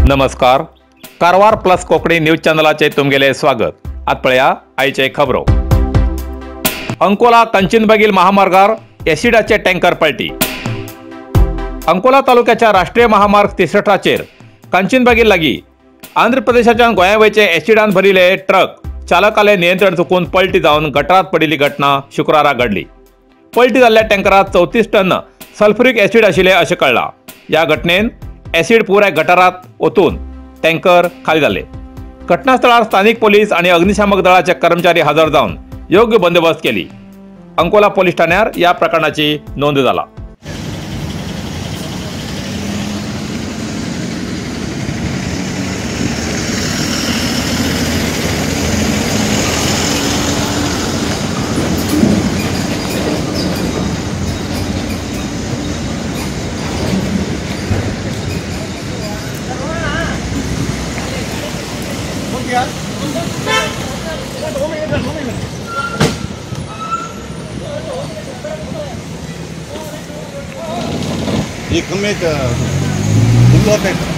नमस्कार. Karwar plus Konkani news चॅनलाचे तुमगेले स्वागत. आतपळया आयचे खबरो. अंकोला कंचनबगील महामार्गावर एसिडाचे टँकर पलटी. अंकोला तालुक्याच्या राष्ट्रीय महामार्ग 63चेर कंचनबगील लागी आंध्र प्रदेशाच्या गोंया वयचे एसिडान भरिल्ले ट्रक चालकाले नियंत्रण चुकून पलटी जावन गटारात पडिल्ली घटना शुक्रारा घडली. पलटी जाल्ल्या टँकरात 34 टन सल्फ्युरिक एसिड आशिल्ले अशें कळला. या घटनेन एसिड पुराय गटारात ओतून टँकर खाली जाले. घटनास्थळार स्थानिक पोलीस आणि अग्निशामक दळाचे कर्मचारी हजर जावन योग्य बंदोबस्त केली. अंकोला पोलीस ठाण्यार या प्रकरणाची नोंद जाला. ये खम्मे फुल होते हैं.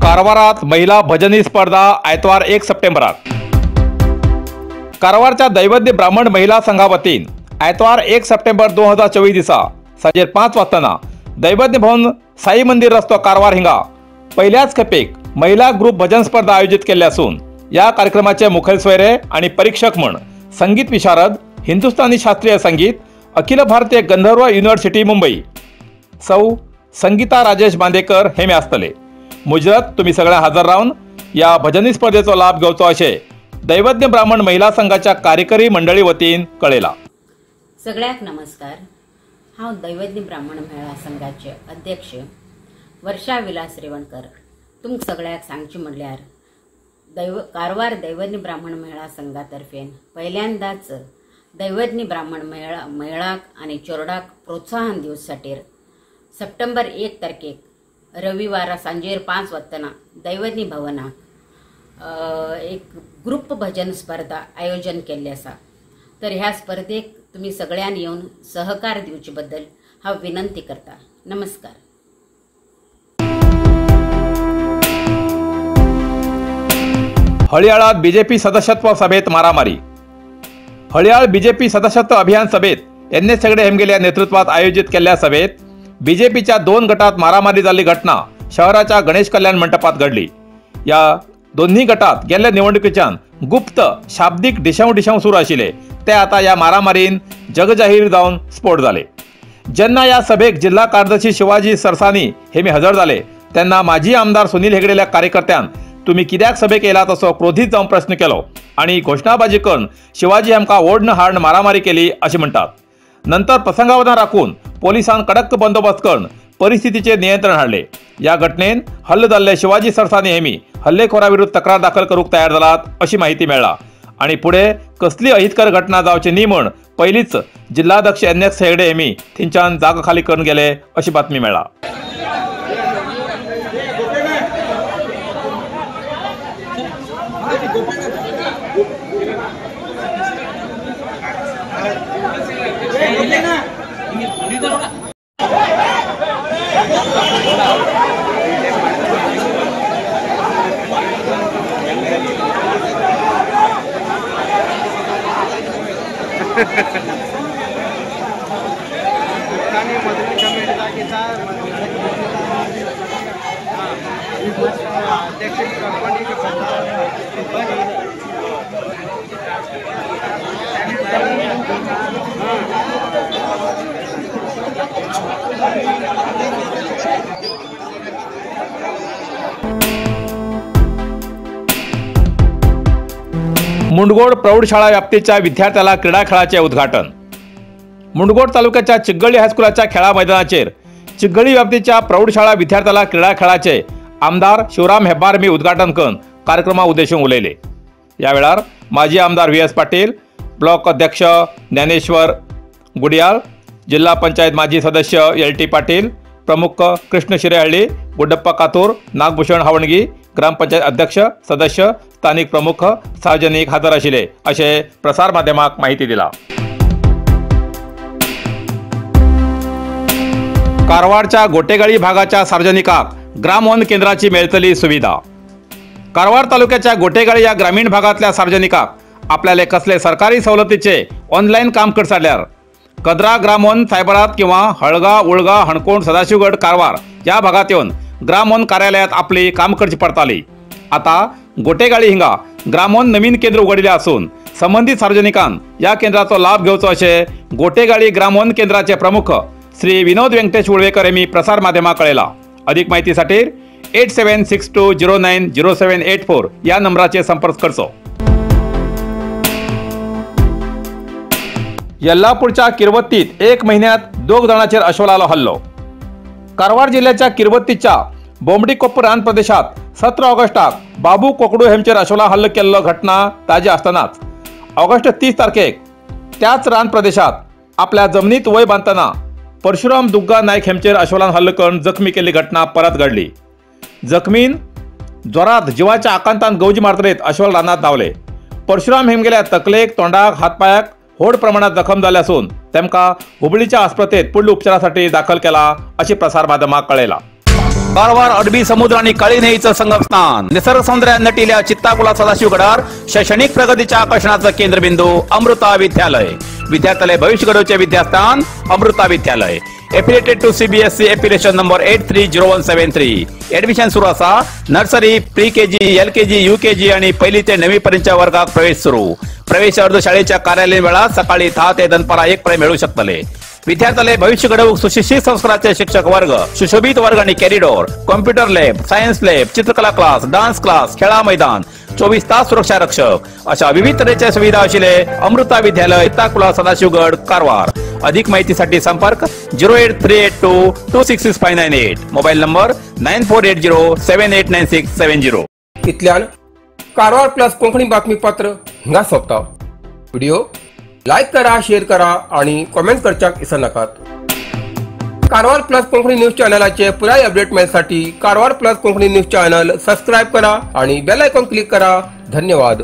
कारवारात महिला भजनी स्पर्धा आयतवार 1 सप्टेंबरात. कारवारच्या दैवज्ञ ब्राह्मण महिला संघा वतीन आयतवार 1 सप्टेंबर 2024 दिसा सांजे 5 वाजताना दैवज्ञ भवन साई मंदिर रस्तो कारवार हिंगा पहिल्याच खेपेक महिला ग्रुप भजन स्पर्धा आयोजित केल्ली असून या कार्यक्रमाचे मुखेल सोयरे आणि परीक्षक म्हण संगीत विशारद हिंदुस्थानी शास्त्रीय संगीत अखिल भारतीय गंधर्व युनिव्हर्सिटी मुंबई सौ संगीता राजेश बांदेकर हेमे आसतले. मुजरत तुम्ही सगळ्या हजर राहून या भजनी स्पर्धेचो लाभ घेवचो अशें दैवज्ञ ब्राह्मण महिला संघाच्या कार्यकारी मंडळी वतीन कळयला. सगळ्याक नमस्कार. हांव दैवज्ञ ब्राह्मण महिला संघाचे अध्यक्ष वर्षा विलास रेवणकर. तुमकां सगळ्याक सांगचे म्हणल्यार कारवार दैवज्ञ ब्राह्मण महिला संघातर्फेन पहिल्यांदाच दैवज्ञ ब्राह्मण महिळाक आणि चोरडाक प्रोत्साहन दिवस खातीर सप्टेंबर 1 तारखेक रविवार सांजेर 5 वाजताना दैवज्ञ भवनाक एक ग्रुप भजन स्पर्धा आयोजन केल्ली आसा. तर ह्या स्पर्धेक तुम्ही सगळ्यांनी येवन सहकार दिवचे बद्दल हांव विनंती करता. नमस्कार. हळयाळात बीजेपी सदस्यत्व सभेत मारामारी. हळयाळ बीजेपी सदस्यत्व अभियान सभेत एन.एस. हेगडे हेमगेल्या नेतृत्वात आयोजित केलेल्या सभेत बीजेपीच्या 2 गटात मारामारी झाली घटना शहराच्या गणेश कल्याण मंडपात घडली. या दोन्ही गटात गेल्या निवडणुकीच्यान गुप्त शाब्दिक डिशाव सुरू आशिल्ले ते आता या मारामारीन जगजाहीर जावन स्फोट झाले. जेन्ना या सभेक जिल्हा कार्यदर्शी शिवाजी सरसानी हेमी हजर झाले तेन्ना माजी आमदार सुनील हेगडेल्या कार्यकर्त्यान तुम्ही कित्याक सभेक येयलात असो क्रोधीत जावन प्रश्न केलो आणि घोषणाबाजी करून शिवाजी आमकां ओढण हाडण मारामारी केली अशें म्हणटात. नंतर प्रसंगावधान राखून पोलिसांन कडक बंदोबस्त करून परिस्थितीचे नियंत्रण हाडले. या घटनेन हल्लो जाल्ले शिवाजी सरसानी हेमी हल्लेखोरा विरुद्ध तक्रार दाखल करूंक तयार जालात अशी माहिती मेळ्ळा आणि पुढे कसली अहितकर घटना जावची न्ही म्हण पयलींच जिल्हाध्यक्ष एन.एस. हेगडे हेमी थंयच्यान जागो खाली करून गेले अशी बातमी मेळ्ळा. मुंडगोड प्रौढशाळा व्याप्तीच्या विद्यार्थ्याला क्रीडा खेळाचे उद्घाटन. मुंडगोड तालुक्याच्या चिग्गळी हायस्कुलाच्या खेळा मैदानाचेर चिग्गळी व्याप्तीच्या प्रौढशाळा विद्यार्थ्याला क्रीडा खेळाचे आमदार शिवराम हेब्बारमी उद्घाटन करून कार्यक्रमा उद्देशून उलयले. या वेळार माजी आमदार व्ही एस पाटील, ब्लॉक अध्यक्ष ज्ञानेश्वर गुडियाल, जिल्हा पंचायत माजी सदस्य एल टी पाटील, प्रमुख कृष्ण शिरेहळ्ळी, गुड्डप्पा कातूर, नागभूषण हावणगी, ग्रामपंचायत अध्यक्ष, सदस्य, स्थानिक प्रमुख, सार्वजनिक हजर आशिल्ले असे प्रसार माध्यमाक माहिती दिला. कारवारच्या गोटेगाळी भागाच्या सार्वजनिकांक ग्रामवन केंद्राची मेळटली सुविधा. कारवार तालुक्याच्या गोटेगाळी या ग्रामीण भागातल्या सार्वजनिकांक आपल्याला कसले सरकारी सवलतीचे ऑनलाईन काम करसाडल्यार कद्रा ग्रामवन सायबरात किंवा हळगा, उळगा, हणकोण, सदाशिवगड, कारवार या भागात येऊन ग्रामवन कार्यालयात आपली काम करची पडताली. आता गोटेगाळी हिंगा ग्रामवन नवीन केंद्र उघडिले असून संबंधित सार्वजनिकांन या केंद्राचो लाभ घेवचो असे गोटेगाळी ग्रामवन केंद्राचे प्रमुख श्री विनोद व्यंकटेश उळवेकर यांनी प्रसार माध्यमाक कळयला. अधिक माहितीसाठी 8762090784 या नंबराचे संपर्क करचो. यल्लापूरच्या किरवत्तीत 1 महिन्यात 2 जणांचेर अस्वलालो हल्लो. कारवार जिल्ह्याच्या किरवत्तीच्या बोंबडीकोप्प रान प्रदेशात 17 ऑगस्टाक बाबू कोकडू हेंचेर अस्वला हल्लो केल्लो घटना ताजी असतानाच ऑगस्ट 30 तारखेक त्याच रान प्रदेशात आपल्या जमनीत वय बांधतना परशुराम दुग्गा नायक हेंचेर अस्वलान हल्लो करून जखमी केल्ली घटना परत घडली. जखमीन जोरात जिवाच्या आकांतान गवजी मारतलेत अस्वल रानात धांवले. परशुराम हेमगेल्या तकलेक, तोंडाक, हातपायाक व्हड प्रमाणात जखम जाले असून तेमकां हुबळीच्या आस्पत्रेत पुढील उपचारासाठी दाखल केला अशी प्रसार माध्यमाक कळयला. कारवार अरबी समुद्र आणि काळी न्हंयेचं संगमस्थान, निसर्ग सौंदर्यात नटिल्या चित्ताकुला सदाशिवगडार शैक्षणिक प्रगतीच्या आकर्षणाचं केंद्रबिंदू अमृता विद्यालय. विद्यार्थ्यालय भविष्य घडोवचे विद्यास्थान Amrita Vidyalaya. Affiliated to CBSE affiliation number 830173. Admission सुरू असा. Nursery, pre KG, LKG, UKG आणि 1ली ते 9वी पर्यंतच्या वर्गात प्रवेश सुरू. प्रवेश अर्ज शाळेच्या कार्यालयीन वेळा सकाळी 10 ते दनपारा 1 पर्यंत मिळू शकतले. विद्यार्थ्यालय भविष्य घडवूक सुशिक्षित संस्काराचे शिक्षक वर्ग, सुशोभित वर्ग आणि corridor, computer lab, science lab, चित्रकला क्लास, डान्स क्लास, खेळा मैदान, 24 तास सुरक्षा रक्षक अशा विविध तऱ्हेच्या सुविधा आशिल्ले अमृता विद्यालय, चित्ताकुला, सदाशिवगड, कारवार. अधिक माहितीसाठी संपर्क 08382266598. Mobile number 9480789670. इतल्यान कारवार प्लस कोंकणी बातमीपत्र हिंगा सोंपता. व्हिडिओ लाईक करा, शेअर करा आणि कॉमेंट करच्याक विसरू नकात. कारवार प्लस कोंकणी न्यूज चॅनलाचे पुराय अपडेट मिळण्यासाठी Karwar plus Konkani news channel subscribe करा आणि बेल आयकॉन क्लिक करा. धन्यवाद.